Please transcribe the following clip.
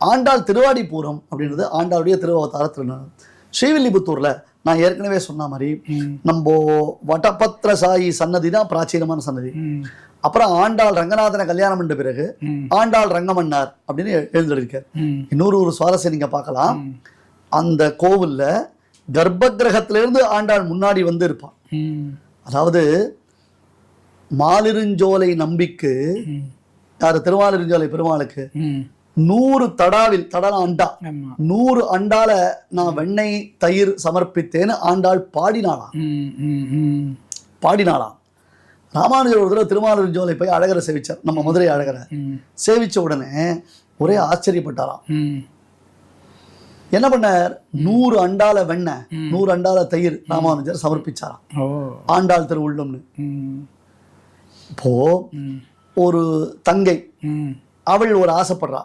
ஆண்டாள் திருவாடிபூரம் அப்படின்றது ஆண்டாளுடைய திருவவதாரத்தில் ஸ்ரீவில்லிபுத்தூர்ல நான் ஏற்கனவே சொன்ன மாதிரி நம்ம வடபத்திர சாயி சன்னதி தான் பிராச்சீனமான சன்னதி. அப்புறம் ஆண்டாள் ரங்கநாதனை கல்யாணம் பண்ண பிறகு ஆண்டாள் ரங்கமன்னார் அப்படின்னு எழுந்திருக்கார். இன்னொரு சுவாரஸ்யம் நீங்க பார்க்கலாம். அந்த கோவில்ல கர்ப்ப கிரகத்திலிருந்து ஆண்டாள் முன்னாடி வந்து இருப்பான். அதாவது மாலிருஞ்சோலை நம்பிக்கு யாரு திருமாலிருஞ்சோலை பெருமாளுக்கு 100 தடாவில் தடலாம் அண்டா 100 அண்டால நான் வெண்ணெய் தயிர் சமர்ப்பித்தேன்னு ஆண்டாள் பாடினாளாம். ராமானுஜர் ஒரு தடவை திருமாலிருஞ்சோலை போய் அழகரை சேவிச்சார், நம்ம மதுரை அழகரை சேவிச்ச உடனே ஒரே ஆச்சரியப்பட்டாராம். என்ன பண்ணார்? 100 அண்டால வெண்ணெய் 100 அண்டால தயிர் ராமானுஜர் சமர்ப்பிச்சாராம் ஆண்டாள் திருவுள்ளம்னு. இப்போ ஒரு தங்கை அவள் ஒரு ஆசைப்படுறா,